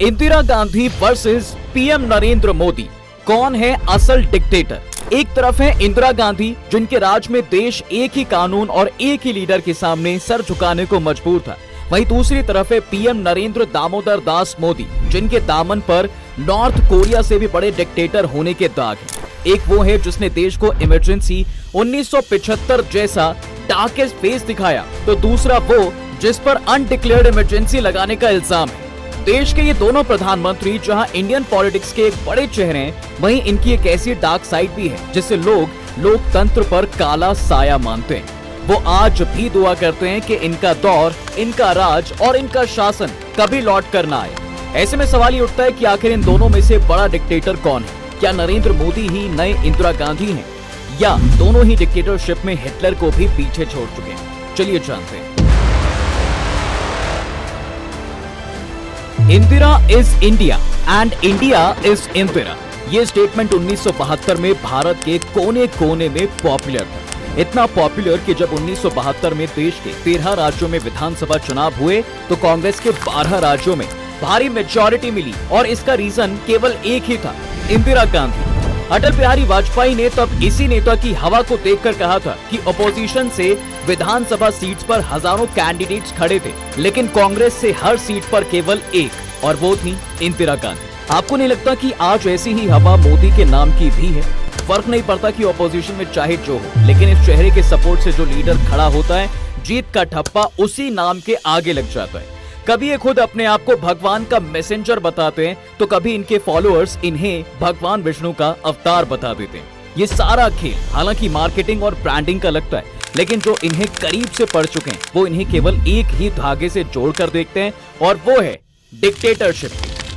Indira Gandhi versus PM Narendra Modi, कौन है असल डिक्टेटर? एक तरफ है इंदिरा गांधी, जिनके राज में देश एक ही कानून और एक ही लीडर के सामने सर झुकाने को मजबूर था। वहीं दूसरी तरफ है पीएम नरेंद्र दामोदर दास मोदी, जिनके दामन पर नॉर्थ कोरिया से भी बड़े डिक्टेटर होने के दाग हैं। एक वो है जिसने देश को इमरजेंसी 1975 जैसा डार्केस्ट फेस दिखाया, तो दूसरा वो जिस पर अनडिक्लेयर्ड इमरजेंसी लगाने का इल्जाम है। देश के ये दोनों प्रधानमंत्री जहां इंडियन पॉलिटिक्स के एक बड़े चेहरे हैं, वहीं इनकी एक ऐसी डार्क साइड भी है जिसे लोग लोकतंत्र पर काला साया मानते हैं। वो आज भी दुआ करते हैं कि इनका दौर, इनका राज और इनका शासन कभी लौट कर ना आए। ऐसे में सवाल ये उठता है कि आखिर इन दोनों में से बड़ा डिक्टेटर कौन है? क्या नरेंद्र मोदी ही नए इंदिरा गांधी हैं, या दोनों ही डिक्टेटरशिप में हिटलर को भी पीछे छोड़ चुके हैं? चलिए जानते हैं। Indira is India and India is Indira, ये स्टेटमेंट 1972 में भारत के कोने कोने में पॉपुलर था। इतना पॉपुलर कि जब 1972 में देश के 13 राज्यों में विधानसभा चुनाव हुए तो कांग्रेस के 12 राज्यों में भारी मेजॉरिटी मिली, और इसका रीजन केवल एक ही था, इंदिरा गांधी। अटल बिहारी वाजपेयी ने तब इसी नेता की हवा को देखकर कहा था कि अपोजिशन से विधानसभा सीट्स पर हजारों कैंडिडेट्स खड़े थे, लेकिन कांग्रेस से हर सीट पर केवल एक, और वो थी इंदिरा गांधी। आपको नहीं लगता कि आज ऐसी ही हवा मोदी के नाम की भी है? फर्क नहीं पड़ता कि अपोजिशन में चाहे जो हो, लेकिन इस चेहरे के सपोर्ट से जो लीडर खड़ा होता है, जीत का ठप्पा उसी नाम के आगे लग जाता है। कभी ये खुद अपने आप को भगवान का मैसेंजर बताते हैं, तो कभी इनके फॉलोअर्स इन्हें भगवान विष्णु का अवतार बता देते हैं। ये सारा खेल हालांकि मार्केटिंग और ब्रांडिंग का लगता है, लेकिन जो इन्हें करीब से पढ़ चुके हैं वो इन्हें केवल एक ही धागे से जोड़कर देखते हैं, और वो है डिक्टेटरशिप।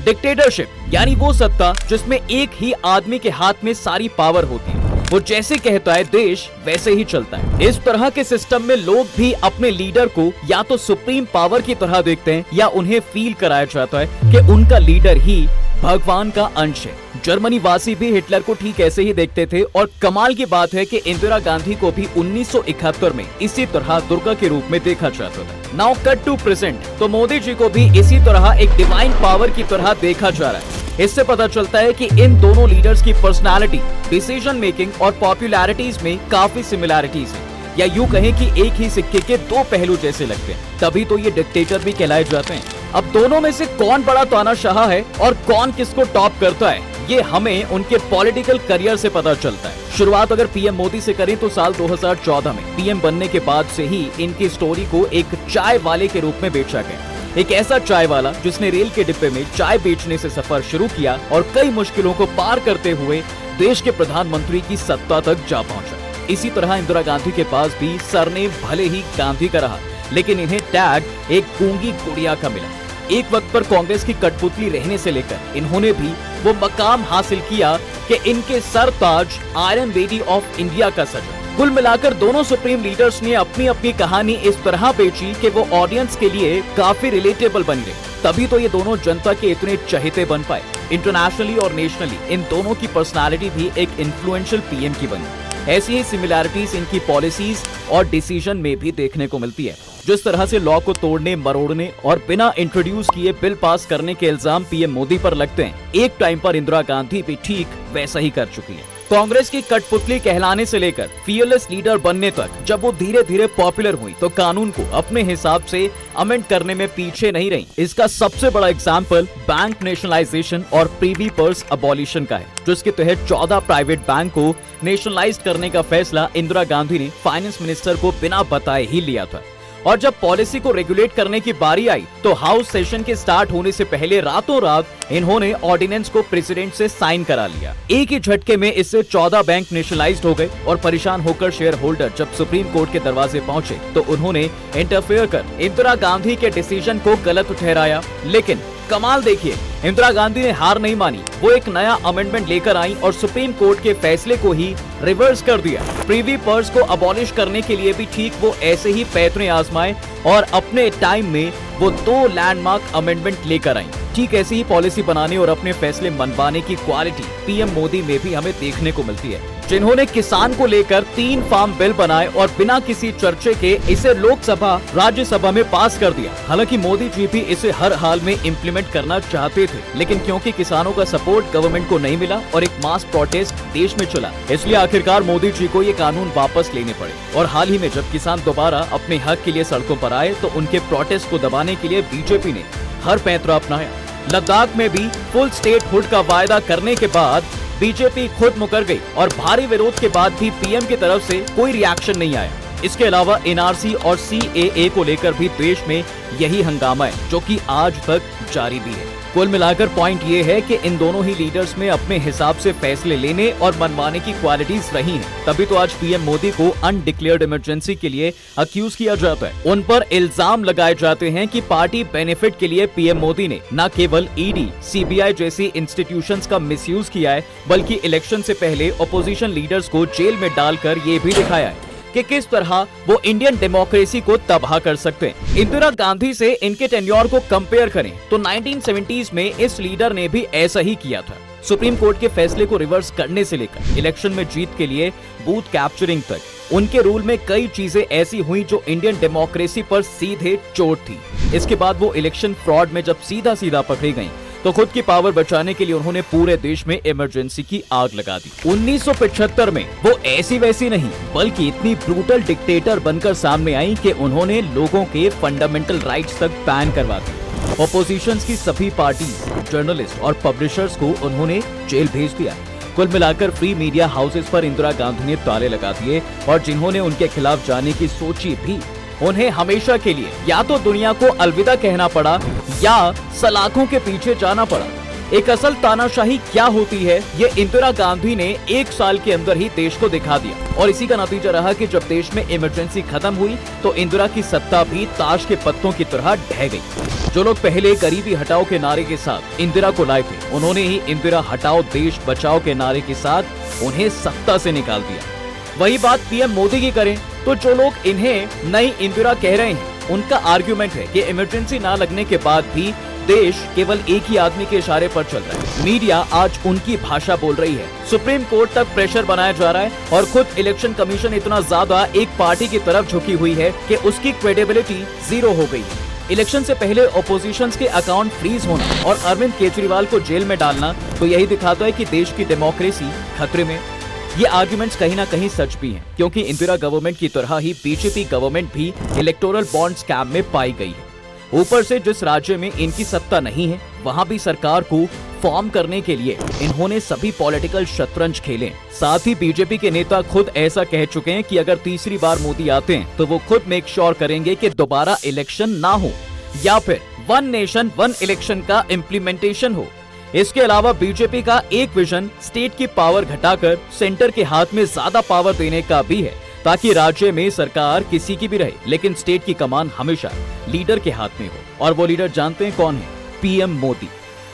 डिक्टेटरशिप यानी वो सत्ता जिसमें एक ही आदमी के हाथ में सारी पावर होती है। वो जैसे कहता है देश वैसे ही चलता है। इस तरह के सिस्टम में लोग भी अपने लीडर को या तो सुप्रीम पावर की तरह देखते हैं, या उन्हें फील कराया जाता है कि उनका लीडर ही भगवान का अंश है। जर्मनी वासी भी हिटलर को ठीक ऐसे ही देखते थे, और कमाल की बात है कि इंदिरा गांधी को भी 1971 में इसी तरह दुर्गा के रूप में देखा जाता था। नाउ कट टू प्रेजेंट, तो मोदी जी को भी इसी तरह एक डिवाइन पावर की तरह देखा जा रहा है। इससे पता चलता है कि इन दोनों लीडर्स की पर्सनालिटी, डिसीजन मेकिंग और पॉपुलैरिटीज में काफी सिमिलैरिटीज है, या यूं कहें कि एक ही सिक्के के दो पहलू जैसे लगते हैं, तभी तो ये डिक्टेटर भी कहलाए जाते हैं। अब दोनों में से कौन बड़ा तानाशाह है और कौन किसको टॉप करता है, ये हमें उनके पॉलिटिकल करियर से पता चलता है। शुरुआत अगर पीएम मोदी से करें तो साल 2014 में पीएम बनने के बाद से ही इनकी स्टोरी को एक चाय वाले के रूप में बेचा गया। एक ऐसा चाय वाला जिसने रेल के डिब्बे में चाय बेचने से सफर शुरू किया और कई मुश्किलों को पार करते हुए देश के प्रधानमंत्री की सत्ता तक जा पहुंचा। इसी तरह इंदिरा गांधी के पास भी सरनेम भले ही गांधी का रहा, लेकिन इन्हें टैग एक गूंगी गुड़िया का मिला। एक वक्त पर कांग्रेस की कठपुतली रहने से लेकर इन्होंने भी वो मकाम हासिल किया कि इनके sir Taj iron lady of India का सजा। कुल मिलाकर दोनों सुप्रीम लीडर्स ने अपनी अपनी कहानी इस तरह बेची कि वो ऑडियंस के लिए काफी रिलेटेबल बन गई। तभी तो ये दोनों जनता के इतने चहेते बन पाए। इंटरनेशनली और नेशनली इन दोनों की पर्सनालिटी भी एक इन्फ्लुएंशियल पीएम की बनी। ऐसी ही सिमिलैरिटीज इनकी पॉलिसीज और डिसीजन में भी देखने को मिलती है। जिस तरह से लॉ को तोड़ने, मरोड़ने और बिना इंट्रोड्यूस किए बिल पास करने के इल्जाम पीएम मोदी पर लगते हैं, एक टाइम पर इंदिरा गांधी भी ठीक वैसा ही कर चुकी है। कांग्रेस की कठपुतली कहलाने से लेकर फियरलेस लीडर बनने तक जब वो धीरे धीरे पॉपुलर हुई तो कानून को अपने हिसाब से अमेंड करने में पीछे नहीं रही। इसका सबसे बड़ा एग्जाम्पल बैंक नेशनलाइजेशन और प्रीवी पर्स अबॉलिशन का है, जिसके तहत 14 प्राइवेट बैंक को नेशनलाइज करने का फैसला इंदिरा गांधी ने फाइनेंस मिनिस्टर को बिना बताए ही लिया था। और जब पॉलिसी को रेगुलेट करने की बारी आई तो हाउस सेशन के स्टार्ट होने से पहले रातों रात इन्होंने ऑर्डिनेंस को प्रेसिडेंट से साइन करा लिया। एक ही झटके में इससे 14 बैंक नेशनलाइज्ड हो गए, और परेशान होकर शेयर होल्डर जब सुप्रीम कोर्ट के दरवाजे पहुंचे तो उन्होंने इंटरफेयर कर इंदिरा गांधी के डिसीजन को गलत ठहराया। लेकिन कमाल देखिए, इंदिरा गांधी ने हार नहीं मानी। वो एक नया अमेंडमेंट लेकर आई और सुप्रीम कोर्ट के फैसले को ही रिवर्स कर दिया। प्रीवी पर्स को अबॉलिश करने के लिए भी ठीक वो ऐसे ही पैतरे आजमाए, और अपने टाइम में वो 2 लैंडमार्क अमेंडमेंट लेकर आई। ठीक ऐसी ही पॉलिसी बनाने और अपने फैसले मनवाने की क्वालिटी पीएम मोदी में भी हमें देखने को मिलती है। जिन्होंने किसान को लेकर 3 फार्म बिल बनाए और बिना किसी चर्चे के इसे लोकसभा राज्यसभा में पास कर दिया। हालांकि मोदी जी भी इसे हर हाल में इम्प्लीमेंट करना चाहते थे, लेकिन क्योंकि किसानों का सपोर्ट गवर्नमेंट को नहीं मिला और एक मास प्रोटेस्ट देश में चला, इसलिए आखिरकार मोदी जी को ये कानून वापस लेने पड़े। और हाल ही में जब किसान दोबारा अपने हक के लिए सड़कों पर आए तो उनके प्रोटेस्ट को दबाने के लिए बीजेपी ने हर पैंतरा अपनाया। लद्दाख में भी फुल स्टेट हुड का वायदा करने के बाद बीजेपी खुद मुकर गई और भारी विरोध के बाद भी पीएम की तरफ से कोई रिएक्शन नहीं आया। इसके अलावा एनआरसी और सीएए को लेकर भी देश में यही हंगामा है, जो कि आज तक जारी भी है। कुल मिलाकर पॉइंट ये है कि इन दोनों ही लीडर्स में अपने हिसाब से फैसले लेने और मनवाने की क्वालिटीज रही हैं। तभी तो आज पीएम मोदी को अनडिक्लेयर्ड इमरजेंसी के लिए अक्यूज किया जाता है। उन पर इल्जाम लगाए जाते हैं कि पार्टी बेनिफिट के लिए पीएम मोदी ने न केवल ईडी, सीबीआई जैसी इंस्टीट्यूशंस का मिसयूज किया है, बल्कि इलेक्शन से पहले अपोजिशन लीडर्स को जेल में डालकर ये भी दिखाया है कि किस तरह वो इंडियन डेमोक्रेसी को तबाह कर सकते हैं। इंदिरा गांधी से इनके टेन्योर को कंपेयर करें तो 1970s में इस लीडर ने भी ऐसा ही किया था। सुप्रीम कोर्ट के फैसले को रिवर्स करने से लेकर इलेक्शन में जीत के लिए बूथ कैप्चरिंग तक उनके रूल में कई चीजें ऐसी हुई जो इंडियन डेमोक्रेसी पर सीधे चोट थी। इसके बाद वो इलेक्शन फ्रॉड में जब सीधा सीधा पकड़ी गयी तो खुद की पावर बचाने के लिए उन्होंने पूरे देश में इमरजेंसी की आग लगा दी। 1975 में वो ऐसी वैसी नहीं बल्कि इतनी ब्रूटल डिक्टेटर बनकर सामने आई कि उन्होंने लोगों के फंडामेंटल राइट्स तक बैन करवा दी। ऑपोजिशंस की सभी पार्टीज, जर्नलिस्ट और पब्लिशर्स को उन्होंने जेल भेज दिया। कुल मिलाकर फ्री मीडिया हाउसेस पर इंदिरा गांधी ने ताले लगा दिए और जिन्होंने उनके खिलाफ जाने की सोची भी, उन्हें हमेशा के लिए या तो दुनिया को अलविदा कहना पड़ा या सलाखों के पीछे जाना पड़ा। एक असल तानाशाही क्या होती है ये इंदिरा गांधी ने 1 साल के अंदर ही देश को दिखा दिया और इसी का नतीजा रहा कि जब देश में इमरजेंसी खत्म हुई तो इंदिरा की सत्ता भी ताश के पत्तों की तरह ढह गई। जो लोग पहले गरीबी हटाओ के नारे के साथ इंदिरा को लाए थे, उन्होंने ही इंदिरा हटाओ देश बचाओ के नारे के साथ उन्हें सत्ता से निकाल दिया। वही बात पीएम मोदी की करें तो जो लोग इन्हें नई इंदिरा कह रहे हैं, उनका आर्ग्यूमेंट है कि इमरजेंसी ना लगने के बाद भी देश केवल एक ही आदमी के इशारे पर चल रहा है। मीडिया आज उनकी भाषा बोल रही है, सुप्रीम कोर्ट तक प्रेशर बनाया जा रहा है और खुद इलेक्शन कमीशन इतना ज्यादा एक पार्टी की तरफ झुकी हुई है कि उसकी क्रेडिबिलिटी 0 हो गई है। इलेक्शन से पहले ऑपोजिशंस के अकाउंट फ्रीज होना और अरविंद केजरीवाल को जेल में डालना तो यही दिखाता है कि देश की डेमोक्रेसी खतरे में। ये आर्गुमेंट्स कहीं ना कहीं सच भी हैं, क्योंकि इंदिरा गवर्नमेंट की तरह ही बीजेपी गवर्नमेंट भी इलेक्टोरल बॉन्ड स्कैम में पाई गई है। ऊपर से जिस राज्य में इनकी सत्ता नहीं है, वहां भी सरकार को फॉर्म करने के लिए इन्होंने सभी पॉलिटिकल शतरंज खेले। साथ ही बीजेपी के नेता खुद ऐसा कह चुके हैं कि अगर तीसरी बार मोदी आते हैं तो वो खुद मेक श्योर करेंगे कि दोबारा इलेक्शन ना हो या फिर 1 नेशन 1 इलेक्शन का इम्प्लीमेंटेशन हो। इसके अलावा बीजेपी का एक विजन स्टेट की पावर घटाकर सेंटर के हाथ में ज्यादा पावर देने का भी है, ताकि राज्य में सरकार किसी की भी रहे लेकिन स्टेट की कमान हमेशा लीडर के हाथ में हो। और वो लीडर जानते हैं कौन है? पीएम मोदी।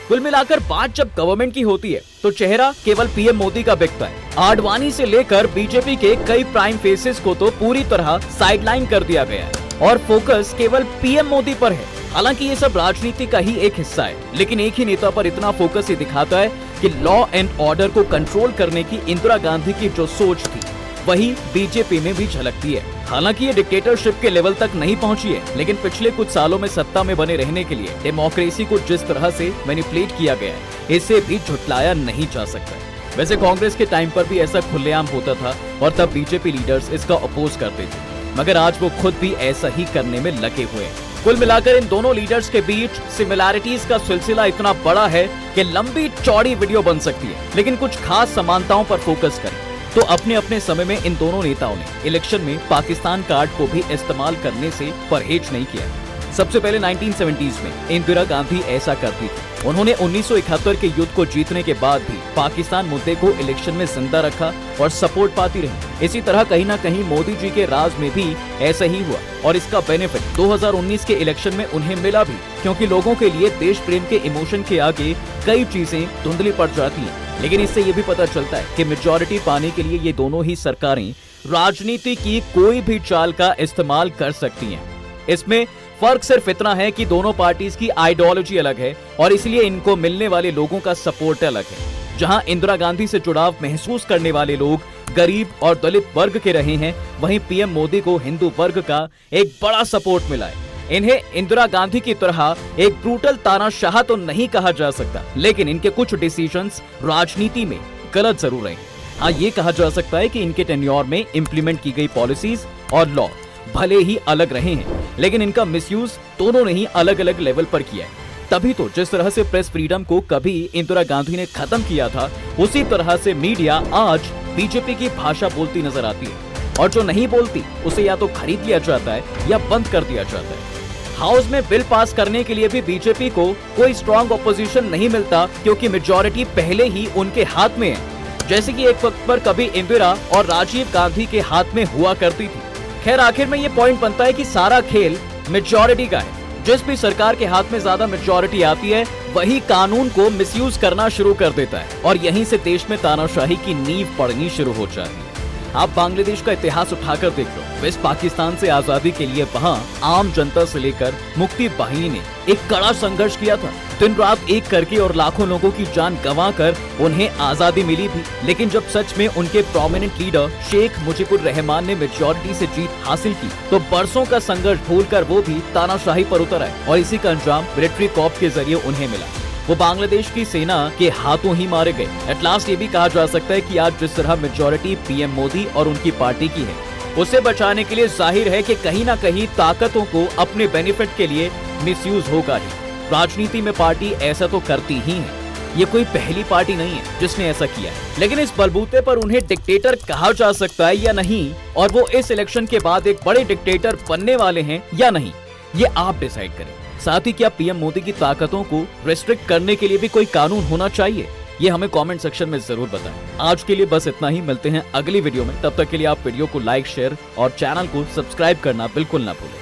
कुल मिलाकर बात जब गवर्नमेंट की होती है तो चेहरा केवल पीएम मोदी का बिकता है। आडवाणी से लेकर बीजेपी के कई प्राइम फेसेस को तो पूरी तरह साइडलाइन कर दिया गया है और फोकस केवल पीएम मोदी पर है। हालांकि ये सब राजनीति का ही एक हिस्सा है, लेकिन एक ही नेता पर इतना फोकस ये दिखाता है कि लॉ एंड ऑर्डर को कंट्रोल करने की इंदिरा गांधी की जो सोच थी वही बीजेपी में भी झलकती है। हालांकि ये डिक्टेटरशिप के लेवल तक नहीं पहुंची है, लेकिन पिछले कुछ सालों में सत्ता में बने रहने के लिए डेमोक्रेसी को जिस तरह से मैनिपुलेट किया गया है, इसे भी झुटलाया नहीं जा सकता। वैसे कांग्रेस के टाइम पर भी ऐसा खुलेआम होता था और तब बीजेपी लीडर्स इसका अपोज करते थे, मगर आज वो खुद भी ऐसा ही करने में लगे हुए हैं। कुल मिलाकर इन दोनों लीडर्स के बीच सिमिलैरिटीज का सिलसिला इतना बड़ा है कि लंबी चौड़ी वीडियो बन सकती है, लेकिन कुछ खास समानताओं पर फोकस करें तो अपने अपने समय में इन दोनों नेताओं ने इलेक्शन में पाकिस्तान कार्ड को भी इस्तेमाल करने से परहेज नहीं किया। सबसे पहले 1970s में इंदिरा गांधी ऐसा करती थी। उन्होंने 1971 के युद्ध को जीतने के बाद भी पाकिस्तान मुद्दे को इलेक्शन में जिंदा रखा और सपोर्ट पाती रही। इसी तरह कहीं ना कहीं मोदी जी के राज में भी ऐसा ही हुआ और इसका बेनिफिट 2019 के इलेक्शन में उन्हें मिला भी, क्योंकि लोगों के लिए देश प्रेम के इमोशन के आगे कई चीजें धुंधली पड़ जाती हैं। लेकिन इससे ये भी पता चलता है कि मेजॉरिटी पाने के लिए ये दोनों ही सरकारें राजनीति की कोई भी चाल का इस्तेमाल कर सकती हैं। इसमें फर्क सिर्फ इतना है कि दोनों पार्टीज की आइडियोलॉजी अलग है और इसलिए इनको मिलने वाले लोगों का सपोर्ट अलग है। जहां इंदिरा गांधी से जुड़ाव महसूस करने वाले लोग गरीब और दलित वर्ग के रहे हैं, वहीं पीएम मोदी को हिंदू वर्ग का एक बड़ा सपोर्ट मिला है। इन्हें इंदिरा गांधी की तरह एक ब्रूटल तानाशाह तो नहीं कहा जा सकता, लेकिन इनके कुछ डिसीजंस राजनीति में गलत जरूर रहे। हाँ, ये कहा जा सकता है कि इनके टेन्योर में इंप्लीमेंट की गई पॉलिसीज और लॉ भले ही अलग रहे हैं, लेकिन इनका मिसयूज दोनों ने ही अलग अलग लेवल पर किया है। तभी तो जिस तरह से प्रेस फ्रीडम को कभी इंदिरा गांधी ने खत्म किया था, उसी तरह से मीडिया आज बीजेपी की भाषा बोलती नजर आती है, और जो नहीं बोलती उसे या तो खरीद लिया जाता है या बंद कर दिया जाता है। हाउस में बिल पास करने के लिए भी बीजेपी को कोई स्ट्रॉन्ग ऑपोजिशन नहीं मिलता, क्योंकि मेजॉरिटी पहले ही उनके हाथ में है, जैसे कि एक वक्त पर कभी इंदिरा और राजीव गांधी के हाथ में हुआ करती थी। खैर, आखिर में ये पॉइंट बनता है कि सारा खेल मेजॉरिटी का है। जिस भी सरकार के हाथ में ज्यादा मेजॉरिटी आती है, वही कानून को मिसयूज करना शुरू कर देता है, और यहीं से देश में तानाशाही की नींव पड़नी शुरू हो जाती है। आप बांग्लादेश का इतिहास उठाकर देख लो। वेस्ट पाकिस्तान से आजादी के लिए वहाँ आम जनता से लेकर मुक्ति बाहिनी ने एक कड़ा संघर्ष किया था, दिन रात एक करके, और लाखों लोगों की जान गंवाकर उन्हें आजादी मिली भी। लेकिन जब सच में उनके प्रोमिनेंट लीडर शेख मुजीबुर रहमान ने मेजॉरिटी से जीत हासिल की, तो बरसों का संघर्ष भूलकर वो भी तानाशाही पर उतर आए, और इसी का अंजाम मिलिट्री कॉप के जरिए उन्हें मिला। वो बांग्लादेश की सेना के हाथों ही मारे गए। एट लास्ट ये भी कहा जा सकता है कि आज जिस तरह मेजॉरिटी पीएम मोदी और उनकी पार्टी की है, उसे बचाने के लिए जाहिर है कि कहीं ना कहीं ताकतों को अपने बेनिफिट के लिए मिसयूज होगा ही। राजनीति में पार्टी ऐसा तो करती ही है, ये कोई पहली पार्टी नहीं है जिसने ऐसा किया है। लेकिन इस बलबूते पर उन्हें डिक्टेटर कहा जा सकता है या नहीं, और वो इस इलेक्शन के बाद एक बड़े डिक्टेटर बनने वाले हैं या नहीं, ये आप डिसाइड करें। साथ ही क्या पीएम मोदी की ताकतों को रिस्ट्रिक्ट करने के लिए भी कोई कानून होना चाहिए, ये हमें कमेंट सेक्शन में जरूर बताएं। आज के लिए बस इतना ही, मिलते हैं अगली वीडियो में। तब तक के लिए आप वीडियो को लाइक, शेयर और चैनल को सब्सक्राइब करना बिल्कुल ना भूलें।